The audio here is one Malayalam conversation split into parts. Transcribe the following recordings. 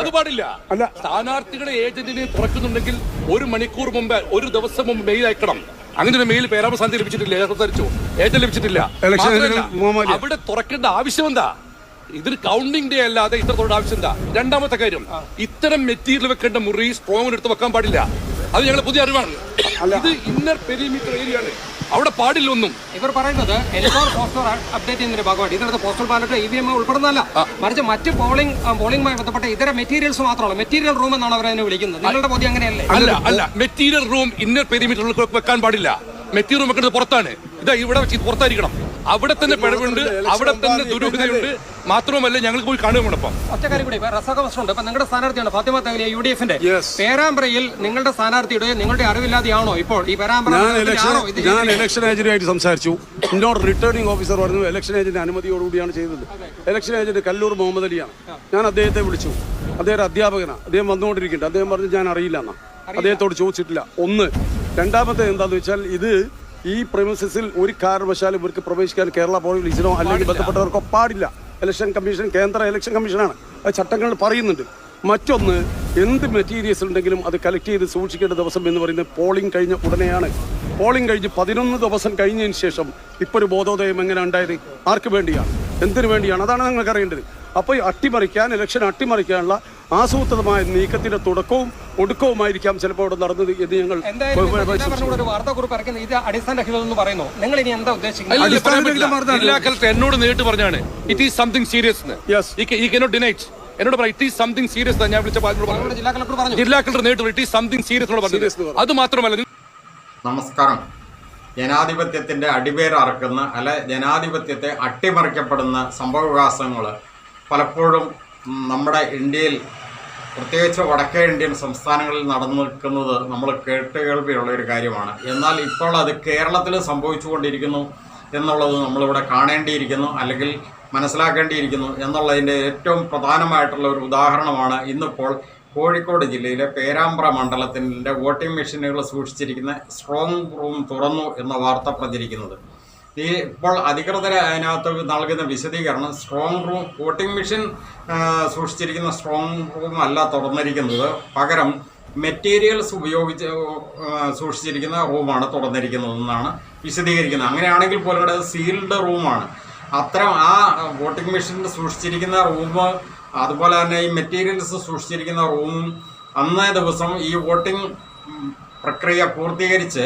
അത് പാടില്ല. സ്ഥാനാർത്ഥികളെ ഏജന്റിനെ തുറക്കുന്നുണ്ടെങ്കിൽ 1 മണിക്കൂർ മുമ്പ്, 1 ദിവസം മുമ്പ് മെയിൽ അയക്കണം. അങ്ങനെ ഒരു മെയിൽ പേരാമ സന്ധി ലഭിച്ചിട്ടില്ല, ഏജന്റ് ലഭിച്ചിട്ടില്ല. അവിടെ തുറക്കേണ്ട ആവശ്യം എന്താ? ഇതൊരു കൗണ്ടിംഗ് ഡേ അല്ലാതെ ഇത്രത്തോടെ ആവശ്യം എന്താ? രണ്ടാമത്തെ കാര്യം, ഇത്തരം മെറ്റീരിയൽ വെക്കേണ്ട മുറി സ്ട്രോങ് എടുത്ത് വെക്കാൻ പാടില്ല. അത് ഞങ്ങൾ പുതിയ അറിവാണ്. ഇത് ഇന്നർ പെരിമീറ്റർ ഏരിയ ആണ്, അവിടെ പാടില്ല ഒന്നും. ഇവർ പറയുന്നത് പോസ്റ്റർ അപ്ഡേറ്റ് ചെയ്യുന്നതിന്റെ ഭാഗമായിട്ട് ഇതിനകത്ത് പോസ്റ്റൽ ബാലറ്റ് EVM ഉൾപ്പെടുന്നതല്ല, മറിച്ച് മറ്റ് പോളിംഗുമായി ബന്ധപ്പെട്ട ഇതര മെറ്റീരിയൽസ് മാത്രമല്ല, മെറ്റീരിയൽ റൂം എന്നാണ് അവരതിനെ വിളിക്കുന്നത്. നിങ്ങളുടെ ബോധ്യം അങ്ങനെയല്ലേ? അല്ല, മെറ്റീരിയൽ റൂം ഇന്നർ പെരിമീറ്ററിൽ വെക്കാൻ പാടില്ല. മെറ്റീരിയൽ റൂം വെക്കുന്നത് പുറത്താണ്. ഇതാ ഇവിടെ വെച്ച് പുറത്തായിരിക്കണം. അവിടെ തന്നെ പിഴവുണ്ട്, അവിടെ തന്നെ ദുരൂഹതയുണ്ട്. മാത്രമല്ല ഞങ്ങൾക്ക് പോയി കാണുകയാണ്. ഒറ്റക്കാര്യം കൂടി റസകവസ്തുണ്ട്. ഇപ്പൊ നിങ്ങളുടെ സ്ഥാനാർത്ഥിയാണ് ഫാത്തിമ തഹ്ലിയ, UDF-ന്റെ. പേരാമ്പ്രയിൽ നിങ്ങളുടെ സ്ഥാനാർത്ഥിയുടെ നിങ്ങളുടെ അറിവില്ലാതെയാണോ ഇപ്പോൾ ഈ പേരാമ്പ്ര? ഞാൻ ഇലക്ഷൻ ഏജന്റുമായിട്ട് സംസാരിച്ചു. എന്നോട് റിട്ടേണിംഗ് ഓഫീസർ പറഞ്ഞു ഇലക്ഷൻ ഏജന്റ് അനുമതിയോടുകൂടിയാണ് ചെയ്തത്. ഇലക്ഷൻ ഏജന്റ് കല്ലൂർ മുഹമ്മദ് അലിയാണ്. ഞാൻ അദ്ദേഹത്തെ വിളിച്ചു. അദ്ദേഹം അധ്യാപകനാണ്. അദ്ദേഹം വന്നുകൊണ്ടിരിക്കുന്നുണ്ട്. അദ്ദേഹം പറഞ്ഞു ഞാൻ അറിയില്ല എന്നാ. അദ്ദേഹത്തോട് ചോദിച്ചിട്ടില്ല. ഒന്ന്. രണ്ടാമത്തെ എന്താന്ന് വെച്ചാൽ ഇത് ഈ പ്രമിസസിൽ ഒരു കാരണവശാലും ഇവർക്ക് പ്രവേശിക്കാൻ കേരള പോലീസിനോ അല്ലെങ്കിൽ ബന്ധപ്പെട്ടവർക്കോ പാടില്ല. ഇലക്ഷൻ കമ്മീഷൻ കേന്ദ്ര ഇലക്ഷൻ കമ്മീഷനാണ്, അത് ചട്ടങ്ങൾ പറയുന്നുണ്ട്. മറ്റൊന്ന്, എന്ത് മെറ്റീരിയൽസ് ഉണ്ടെങ്കിലും അത് കളക്ട് ചെയ്ത് സൂക്ഷിക്കേണ്ട ദിവസം എന്ന് പറയുന്നത് പോളിംഗ് കഴിഞ്ഞ ഉടനെയാണ്. പോളിംഗ് കഴിഞ്ഞ് 11 ദിവസം കഴിഞ്ഞതിന് ശേഷം ഇപ്പോൾ ഒരു ബോധോദയം എങ്ങനെ ഉണ്ടായത്? ആർക്ക് വേണ്ടിയാണ്, എന്തിനു വേണ്ടിയാണ്? അതാണ് നിങ്ങൾക്ക് അറിയേണ്ടത്. അപ്പോൾ ഇലക്ഷൻ അട്ടിമറിക്കാനുള്ള ആസൂത്രിതമായ നീക്കത്തിന്റെ തുടക്കവും ഒടുക്കവുമായിരിക്കാം ചിലപ്പോൾ ഇവിടെ നടന്നത് എന്ന് ഞങ്ങൾ എന്നോട് നേരിട്ട് പറഞ്ഞാണ് ഇറ്റ് ഈസ് സംതിങ് സീരിയസ്. എന്നോട് പറയാം ഇറ്റ് ഈസ് സംതിങ് സീരിയസ്. ഞാൻ വിളിച്ച ജില്ലാ കളക്ടർ നേരിട്ട് ഇറ്റ് ഈസ് സംതിങ് സീരിയസ് പറഞ്ഞത്. അത് മാത്രമല്ല, നമസ്കാരം. ജനാധിപത്യത്തിന്റെ അടിവേരറക്കുന്ന ജനാധിപത്യത്തെ അട്ടിമറിക്കപ്പെടുന്ന സംഭവവികാസങ്ങൾ പലപ്പോഴും നമ്മുടെ ഇന്ത്യയിൽ, പ്രത്യേകിച്ച് വടക്കേ ഇന്ത്യൻ സംസ്ഥാനങ്ങളിൽ നടന്നു നിൽക്കുന്നത് നമ്മൾ കേട്ടുകേൾവിയുള്ള ഒരു കാര്യമാണ്. എന്നാൽ ഇപ്പോൾ അത് കേരളത്തിൽ സംഭവിച്ചുകൊണ്ടിരിക്കുന്നു എന്നുള്ളത് നമ്മളിവിടെ കാണേണ്ടിയിരിക്കുന്നു, അല്ലെങ്കിൽ മനസ്സിലാക്കേണ്ടിയിരിക്കുന്നു എന്നുള്ളതിൻ്റെ ഏറ്റവും പ്രധാനമായിട്ടുള്ള ഒരു ഉദാഹരണമാണ് ഇന്നിപ്പോൾ കോഴിക്കോട് ജില്ലയിലെ പേരാമ്പ്ര മണ്ഡലത്തിൻ്റെ വോട്ടിംഗ് മെഷീനുകൾ സൂക്ഷിച്ചിരിക്കുന്ന സ്ട്രോങ് റൂം തുറന്നു എന്ന വാർത്ത പ്രചരിക്കുന്നത്. ഇപ്പോൾ അധികൃതർ അതിനകത്ത് നൽകുന്ന വിശദീകരണം, സ്ട്രോങ് റൂം വോട്ടിംഗ് മെഷീൻ സൂക്ഷിച്ചിരിക്കുന്ന സ്ട്രോങ് റൂം അല്ല തുറന്നിരിക്കുന്നത്, പകരം മെറ്റീരിയൽസ് ഉപയോഗിച്ച് സൂക്ഷിച്ചിരിക്കുന്ന റൂമാണ് തുറന്നിരിക്കുന്നതെന്നാണ് വിശദീകരിക്കുന്നത്. അങ്ങനെയാണെങ്കിൽ പോലും അത് സീൽഡ് റൂമാണ്. അത്തരം ആ വോട്ടിംഗ് മെഷീൻ സൂക്ഷിച്ചിരിക്കുന്ന റൂം, അതുപോലെ തന്നെ ഈ മെറ്റീരിയൽസ് സൂക്ഷിച്ചിരിക്കുന്ന റൂമും അന്നേ ദിവസം ഈ വോട്ടിംഗ് പ്രക്രിയ പൂർത്തീകരിച്ച്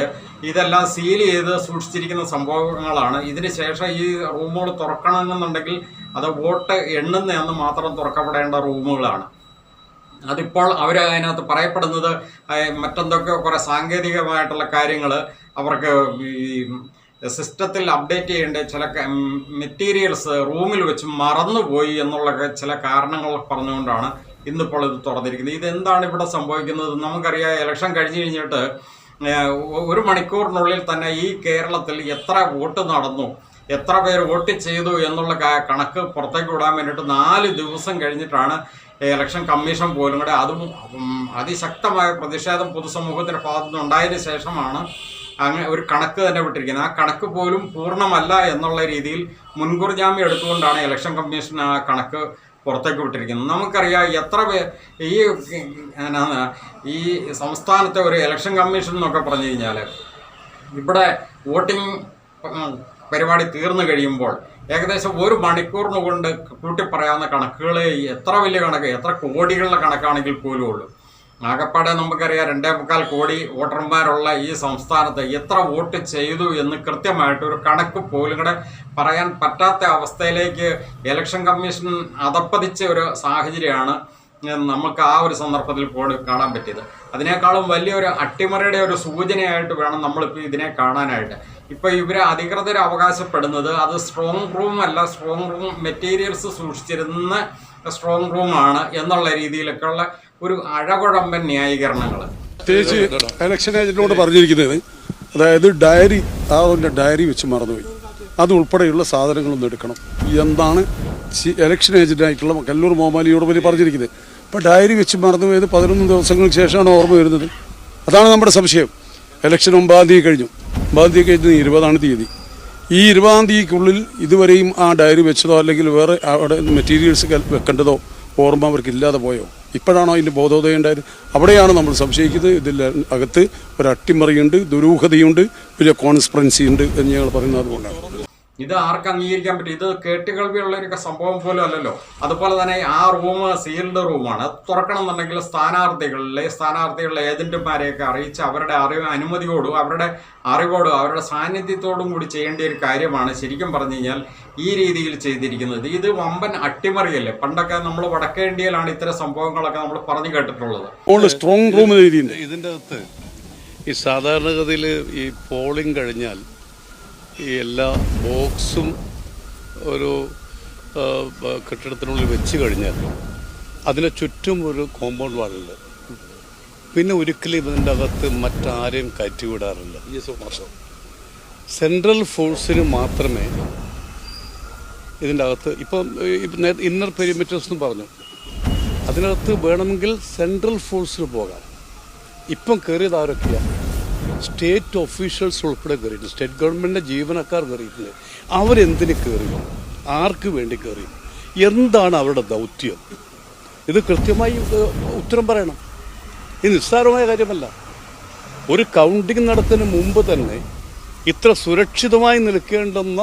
ഇതെല്ലാം സീൽ ചെയ്ത് സൂക്ഷിച്ചിരിക്കുന്ന സംഭവങ്ങളാണ്. ഇതിന് ശേഷം ഈ റൂമുകൾ തുറക്കണമെന്നുണ്ടെങ്കിൽ അത് വോട്ട് എണ്ണുന്നതെന്ന് മാത്രം തുറക്കപ്പെടേണ്ട റൂമുകളാണ്. അതിപ്പോൾ അവർ അതിനകത്ത് പറയപ്പെടുന്നത് മറ്റെന്തൊക്കെയോ കുറേ സാങ്കേതികമായിട്ടുള്ള കാര്യങ്ങൾ അവർക്ക് ഈ സിസ്റ്റത്തിൽ അപ്ഡേറ്റ് ചെയ്യേണ്ട ചില മെറ്റീരിയൽസ് റൂമിൽ വെച്ച് മറന്നുപോയി എന്നുള്ള ചില കാരണങ്ങൾ പറഞ്ഞുകൊണ്ടാണ് ഇന്നിപ്പോൾ ഇത് തുറന്നിരിക്കുന്നത്. ഇതെന്താണ് ഇവിടെ സംഭവിക്കുന്നത്? നമുക്കറിയാം, ഇലക്ഷൻ കഴിഞ്ഞിട്ട് 1 മണിക്കൂറിനുള്ളിൽ തന്നെ ഈ കേരളത്തിൽ എത്ര വോട്ട് നടന്നു, എത്ര പേര് വോട്ട് ചെയ്തു എന്നുള്ള കണക്ക് പുറത്തേക്ക് വിടാൻ വേണ്ടിയിട്ട് 4 ദിവസം കഴിഞ്ഞിട്ടാണ് ഇലക്ഷൻ കമ്മീഷൻ പോലും കൂടെ, അതും അതിശക്തമായ പ്രതിഷേധം പൊതുസമൂഹത്തിൻ്റെ ഭാഗത്തുനിന്ന് ഉണ്ടായതിനു ശേഷമാണ് അങ്ങനെ ഒരു കണക്ക് തന്നെ വിട്ടിരിക്കുന്നത്. ആ കണക്ക് പോലും പൂർണ്ണമല്ല എന്നുള്ള രീതിയിൽ മുൻകൂർ ജാമ്യം എടുത്തുകൊണ്ടാണ് ഇലക്ഷൻ കമ്മീഷൻ ആ കണക്ക് പുറത്തേക്ക് വിട്ടിരിക്കുന്നത്. നമുക്കറിയാം ഈ സംസ്ഥാനത്തെ ഒരു ഇലക്ഷൻ കമ്മീഷൻ എന്നൊക്കെ പറഞ്ഞു കഴിഞ്ഞാൽ ഇവിടെ വോട്ടിംഗ് പരിപാടി തീർന്നു കഴിയുമ്പോൾ ഏകദേശം 1 മണിക്കൂറിന് കൊണ്ട് കൂട്ടി പറയാവുന്ന കണക്കുകൾ എത്ര വലിയ കണക്ക്, എത്ര കോടികളുടെ കണക്കാണെങ്കിൽ പോലും ഉള്ളൂ. ആകപ്പാടെ നമുക്കറിയാം 2.25 കോടി വോട്ടർമാരുള്ള ഈ സംസ്ഥാനത്ത് എത്ര വോട്ട് ചെയ്തു എന്ന് കൃത്യമായിട്ടൊരു കണക്ക് പോലും കൂടെ പറയാൻ പറ്റാത്ത അവസ്ഥയിലേക്ക് ഇലക്ഷൻ കമ്മീഷൻ അധപ്പതിച്ച ഒരു സാഹചര്യമാണ് നമുക്ക് ആ ഒരു സന്ദർഭത്തിൽ കാണാൻ പറ്റിയത്. അതിനേക്കാളും വലിയൊരു അട്ടിമറിയുടെ ഒരു സൂചനയായിട്ട് വേണം നമ്മളിപ്പോൾ ഇതിനെ കാണാനായിട്ട്. ഇപ്പോൾ ഇവരെ അധികൃതർ അവകാശപ്പെടുന്നത് അത് സ്ട്രോങ് റൂം അല്ല, സ്ട്രോങ് റൂം മെറ്റീരിയൽസ് സൂക്ഷിച്ചിരുന്ന സ്ട്രോങ് റൂമാണ് എന്നുള്ള രീതിയിലൊക്കെയുള്ള ഒരു അഴകുഴമ്പൻ ന്യായീകരണങ്ങൾ. പ്രത്യേകിച്ച് ഇലക്ഷൻ ഏജന്റിനോട് പറഞ്ഞിരിക്കുന്നത്, അതായത് ഡയറി വെച്ച് മറന്നുപോയി, അതുൾപ്പെടെയുള്ള സാധനങ്ങളൊന്നും എടുക്കണം എന്നാണ് ഇലക്ഷൻ ഏജന്റായിട്ടുള്ള കല്ലൂർ മുഹമ്മദിയോട് വലിയ പറഞ്ഞിരിക്കുന്നത്. ഇപ്പോൾ ഡയറി വെച്ച് മറന്നുപോയത് 11 ദിവസങ്ങൾക്ക് ശേഷമാണ് ഓർമ്മ വരുന്നത്. അതാണ് നമ്മുടെ സംശയം. ഇലക്ഷൻ 9-ാം തീയതി കഴിഞ്ഞു. 9-ാം തീയതി കഴിഞ്ഞത് 20-ാം തീയതി. ഈ 20-ാം തീയതിക്കുള്ളിൽ ഇതുവരെയും ആ ഡയറി വെച്ചതോ അല്ലെങ്കിൽ വേറെ അവിടെ മെറ്റീരിയൽസ് വെക്കേണ്ടതോ ഓർമ്മ അവർക്ക് ഇല്ലാതെ പോയോ? ഇപ്പോഴാണോ അതിൻ്റെ ബോധോദയം ഉണ്ടായത്? അവിടെയാണ് നമ്മൾ സംശയിക്കുന്നത്. ഇതിൽ അകത്ത് ഒരു അട്ടിമറിയുണ്ട്, ദുരൂഹതയുണ്ട്, വലിയ കോൺസ്പിറൻസി ഉണ്ട് എന്ന് ഞങ്ങൾ പറയുന്നത് അതുകൊണ്ടാണ്. ഇത് ആർക്ക് അംഗീകരിക്കാൻ പറ്റും? ഇത് കേട്ടുകേൾവിയുള്ള ഒരു സംഭവം പോലും അല്ലല്ലോ. അതുപോലെ തന്നെ ആ റൂം സീൽഡ് റൂമാണ്. തുറക്കണം എന്നുണ്ടെങ്കിൽ സ്ഥാനാർത്ഥികളിലെ ഏജന്റുമാരെയൊക്കെ അറിയിച്ച് അവരുടെ അനുമതിയോടും അവരുടെ അറിവോടും അവരുടെ സാന്നിധ്യത്തോടും കൂടി ചെയ്യേണ്ട ഒരു കാര്യമാണ് ശരിക്കും പറഞ്ഞു കഴിഞ്ഞാൽ ഈ രീതിയിൽ ചെയ്തിരിക്കുന്നത്. ഇത് വമ്പൻ അട്ടിമറിയല്ലേ? പണ്ടൊക്കെ നമ്മൾ വടക്കേ ഇന്ത്യയിലാണ് ഇത്തരം സംഭവങ്ങളൊക്കെ നമ്മൾ പറഞ്ഞു കേട്ടിട്ടുള്ളത്. സ്ട്രോങ് റൂം ഇതിൻ്റെ അകത്ത് ഈ സാധാരണഗതിയിൽ ഈ പോളിംഗ് കഴിഞ്ഞാൽ ഈ എല്ലാ ബോക്സും ഒരു കെട്ടിടത്തിനുള്ളിൽ വെച്ച് കഴിഞ്ഞാൽ അതിന് ചുറ്റും ഒരു കോമ്പൗണ്ട് വാളുണ്ട്. പിന്നെ ഒരിക്കലും ഇതിൻ്റെ അകത്ത് മറ്റാരെയും കയറ്റിവിടാറില്ല. സെൻട്രൽ ഫോഴ്സിന് മാത്രമേ ഇതിൻ്റെ അകത്ത് ഇപ്പം ഇന്നർ പെരിമീറ്റേഴ്സ് എന്ന് പറഞ്ഞു, അതിനകത്ത് വേണമെങ്കിൽ സെൻട്രൽ ഫോഴ്സിന് പോകാം. ഇപ്പം കയറിയത് ആരൊക്കെയാണ്? സ്റ്റേറ്റ് ഒഫീഷ്യൽസ് ഉൾപ്പെടെ കയറിയിട്ടുണ്ട്, സ്റ്റേറ്റ് ഗവൺമെൻറ്റിൻ്റെ ജീവനക്കാർ കയറിയിട്ടുണ്ട്. അവരെന്തിന് കയറി? ആർക്ക് വേണ്ടി കയറി? എന്താണ് അവരുടെ ദൗത്യം? ഇത് കൃത്യമായി ഉത്തരം പറയണം. ഇത് നിസ്സാരമായ കാര്യമല്ല. ഒരു കൗണ്ടിങ് നടത്തുന്നതിന് മുമ്പ് തന്നെ ഇത്ര സുരക്ഷിതമായി നിൽക്കേണ്ടുന്ന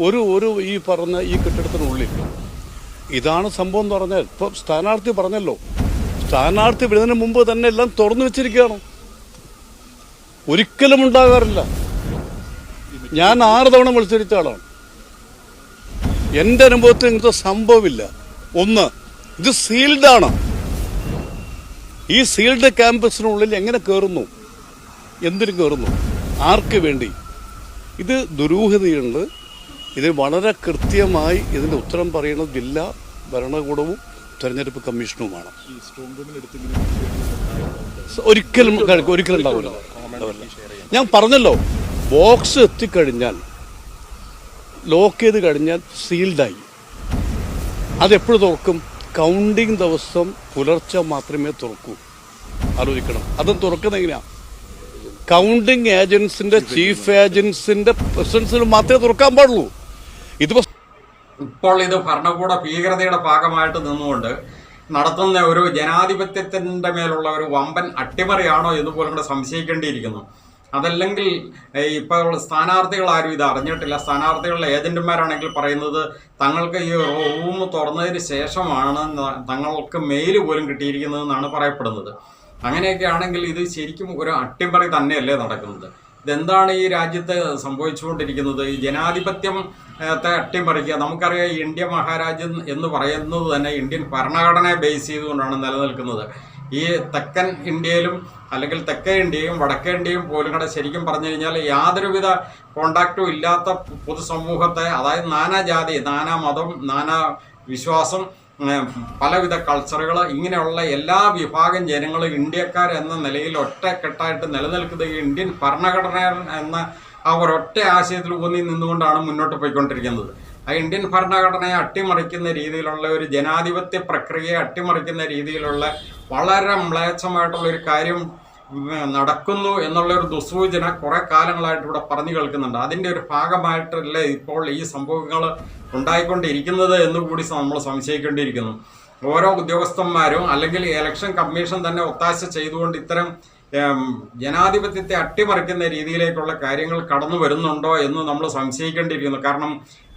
ഒരു ഈ പറഞ്ഞ ഈ കെട്ടിടത്തിനുള്ളിൽ ഇതാണ് സംഭവം എന്ന് പറഞ്ഞാൽ, ഇപ്പം സ്ഥാനാർത്ഥി പറഞ്ഞല്ലോ, സ്ഥാനാർത്ഥി വിടുന്നതിന് മുമ്പ് തന്നെ എല്ലാം തുറന്നു വെച്ചിരിക്കുകയാണ്. ഒരിക്കലും ഉണ്ടാകാറില്ല. ഞാൻ 6 തവണ മത്സരിച്ച ആളാണ്. എൻ്റെ അനുഭവത്തിൽ ഇങ്ങനത്തെ സംഭവമില്ല. ഒന്ന്, ഇത് സീൽഡാണ്. ഈ സീൽഡ് ക്യാമ്പസിനുള്ളിൽ എങ്ങനെ കയറുന്നു? എന്തിനു കയറുന്നു? ആർക്ക് വേണ്ടി? ഇത് ദുരൂഹതയുണ്ട്. ഇത് വളരെ കൃത്യമായി ഇതിൻ്റെ ഉത്തരം പറയുന്നത് ജില്ലാ ഭരണകൂടവും തെരഞ്ഞെടുപ്പ് കമ്മീഷനുമാണ്. ഒരിക്കലും ഉണ്ടാവില്ല. ഞാൻ പറഞ്ഞല്ലോ, ബോക്സ് എത്തിക്കഴിഞ്ഞാൽ ലോക്ക് ചെയ്ത് കഴിഞ്ഞാൽ സീൽഡായി. അതെപ്പോഴും തുറക്കും? കൗണ്ടിങ് ദിവസം പുലർച്ചെ മാത്രമേ തുറക്കൂ. ആലോചിക്കണം. അതും തുറക്കുന്നത് എങ്ങനെയാണ്? കൗണ്ടിങ് ഏജൻസിന്റെ ചീഫ് ഏജൻസിന്റെ പ്രസൻസിൽ മാത്രമേ തുറക്കാൻ പാടുള്ളൂ. ഇപ്പോൾ ഇത് ഭരണകൂട ഭീകരതയുടെ ഭാഗമായിട്ട് നിന്നുകൊണ്ട് നടത്തുന്ന ഒരു ജനാധിപത്യത്തിൻ്റെ മേലുള്ള ഒരു വമ്പൻ അട്ടിമറിയാണോ എന്ന് പോലും കൂടെ സംശയിക്കേണ്ടിയിരിക്കുന്നു. അതല്ലെങ്കിൽ ഇപ്പോൾ സ്ഥാനാർത്ഥികൾ ആരും ഇത് അറിഞ്ഞിട്ടില്ല. സ്ഥാനാർത്ഥികളുടെ ഏജന്റുമാരാണെങ്കിൽ പറയുന്നത് തങ്ങൾക്ക് ഈ റൂം തുറന്നതിന് ശേഷമാണ് തങ്ങൾക്ക് മെയിൽ പോലും കിട്ടിയിരിക്കുന്നതെന്നാണ് പറയപ്പെടുന്നത്. അങ്ങനെയൊക്കെ ആണെങ്കിൽ ഇത് ശരിക്കും ഒരു അട്ടിമറി തന്നെയല്ലേ നടക്കുന്നത്? ഇതെന്താണ് ഈ രാജ്യത്ത് സംഭവിച്ചുകൊണ്ടിരിക്കുന്നത്? ഈ ജനാധിപത്യത്തെ അട്ടിമറിക്കുക. നമുക്കറിയാം, ഇന്ത്യ മഹാരാജ്യം എന്ന് പറയുന്നത് തന്നെ ഇന്ത്യൻ ഭരണഘടനയെ ബേസ് ചെയ്തുകൊണ്ടാണ് നിലനിൽക്കുന്നത്. ഈ തെക്കൻ ഇന്ത്യയിലും അല്ലെങ്കിൽ തെക്കേ ഇന്ത്യയും വടക്കേ ഇന്ത്യയും പോലും കൂടെ ശരിക്കും പറഞ്ഞു കഴിഞ്ഞാൽ യാതൊരുവിധ കോണ്ടാക്റ്റും ഇല്ലാത്ത പൊതുസമൂഹത്തെ, അതായത് നാനാജാതി, നാനാ മതം, നാനാ വിശ്വാസം, പലവിധ കൾച്ചറുകൾ, ഇങ്ങനെയുള്ള എല്ലാ വിഭാഗം ജനങ്ങളും ഇന്ത്യക്കാർ എന്ന നിലയിൽ ഒറ്റക്കെട്ടായിട്ട് നിലനിൽക്കുന്ന ഈ ഇന്ത്യൻ ഭരണഘടന എന്ന ആ ഒരൊറ്റ ആശയത്തിൽ ഊന്നി നിന്നുകൊണ്ടാണ് മുന്നോട്ട് പോയിക്കൊണ്ടിരിക്കുന്നത്. ആ ഇന്ത്യൻ ഭരണഘടനയെ അട്ടിമറിക്കുന്ന രീതിയിലുള്ള ഒരു ജനാധിപത്യ പ്രക്രിയയെ അട്ടിമറിക്കുന്ന രീതിയിലുള്ള വളരെ മ്ലേച്ഛമായിട്ടുള്ള ഒരു കാര്യം നടക്കുന്നു എന്നുള്ളൊരു ദുസൂചന കുറെ കാലങ്ങളായിട്ട് ഇവിടെ പറഞ്ഞു കേൾക്കുന്നുണ്ട്. അതിൻ്റെ ഒരു ഭാഗമായിട്ടല്ലേ ഇപ്പോൾ ഈ സംഭവങ്ങൾ ഉണ്ടായിക്കൊണ്ടിരിക്കുന്നത് എന്നുകൂടി നമ്മൾ സംശയിക്കേണ്ടിയിരിക്കുന്നു. ഓരോ ഉദ്യോഗസ്ഥന്മാരും അല്ലെങ്കിൽ ഇലക്ഷൻ കമ്മീഷൻ തന്നെ ഒത്താശ ചെയ്തുകൊണ്ട് ഇത്തരം ജനാധിപത്യത്തെ അട്ടിമറിക്കുന്ന രീതിയിലേക്കുള്ള കാര്യങ്ങൾ കടന്നു വരുന്നുണ്ടോ എന്ന് നമ്മൾ സംശയിക്കേണ്ടിയിരിക്കുന്നു. കാരണം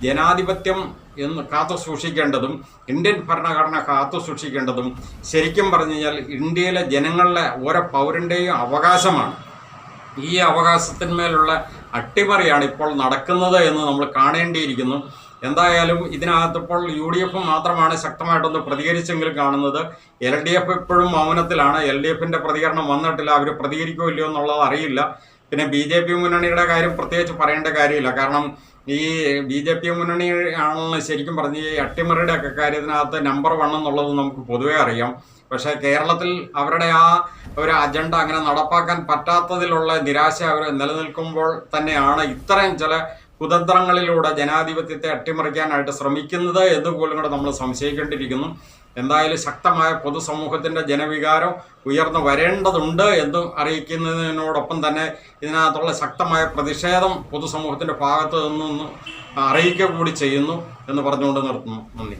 ജനാധിപത്യം എന്ന് കാത്തു സൂക്ഷിക്കേണ്ടതും ഇന്ത്യൻ ഭരണഘടന കാത്തു സൂക്ഷിക്കേണ്ടതും ശരിക്കും പറഞ്ഞു കഴിഞ്ഞാൽ ഇന്ത്യയിലെ ജനങ്ങളുടെ ഓരോ പൗരൻ്റെയും അവകാശമാണ്. ഈ അവകാശത്തിന്മേലുള്ള അട്ടിമറിയാണ് ഇപ്പോൾ നടക്കുന്നത് എന്ന് നമ്മൾ കാണേണ്ടിയിരിക്കുന്നു. എന്തായാലും ഇതിനകത്തിപ്പോൾ UDF മാത്രമാണ് ശക്തമായിട്ടൊന്ന് പ്രതികരിച്ചെങ്കിലും കാണുന്നത്. LDF ഇപ്പോഴും മൗനത്തിലാണ്. LDFിൻ്റെ പ്രതികരണം വന്നിട്ടില്ല. അവർ പ്രതികരിക്കുമോ ഇല്ലയോ എന്നുള്ളത് അറിയില്ല. പിന്നെ BJP മുന്നണിയുടെ കാര്യം പ്രത്യേകിച്ച് പറയേണ്ട കാര്യമില്ല. കാരണം ഈ BJP മുന്നണി ആണെന്ന് ശരിക്കും പറഞ്ഞ് ഈ അട്ടിമറിയുടെ ഒക്കെ കാര്യത്തിനകത്ത് നമ്പർ 1 എന്നുള്ളത് നമുക്ക് പൊതുവേ അറിയാം. പക്ഷേ കേരളത്തിൽ അവരുടെ ആ ഒരു അജണ്ട അങ്ങനെ നടപ്പാക്കാൻ പറ്റാത്തതിലുള്ള നിരാശ അവർ നിലനിൽക്കുമ്പോൾ തന്നെയാണ് ഇത്രയും ചില കുതന്ത്രങ്ങളിലൂടെ ജനാധിപത്യത്തെ അട്ടിമറിക്കാനായിട്ട് ശ്രമിക്കുന്നത് എന്നുപോലും കൂടെ നമ്മൾ സംശയിക്കേണ്ടിയിരിക്കുന്നു. എന്തായാലും ശക്തമായ പൊതുസമൂഹത്തിൻ്റെ ജനവികാരം ഉയർന്നു വരേണ്ടതുണ്ട് എന്ന് അറിയിക്കുന്നതിനോടൊപ്പം തന്നെ ഇതിനകത്തുള്ള ശക്തമായ പ്രതിഷേധം പൊതുസമൂഹത്തിൻ്റെ ഭാഗത്ത് നിന്നൊന്ന് അറിയിക്കുക കൂടി ചെയ്യുന്നു എന്ന് പറഞ്ഞുകൊണ്ട് നിർത്തുന്നു. നന്ദി.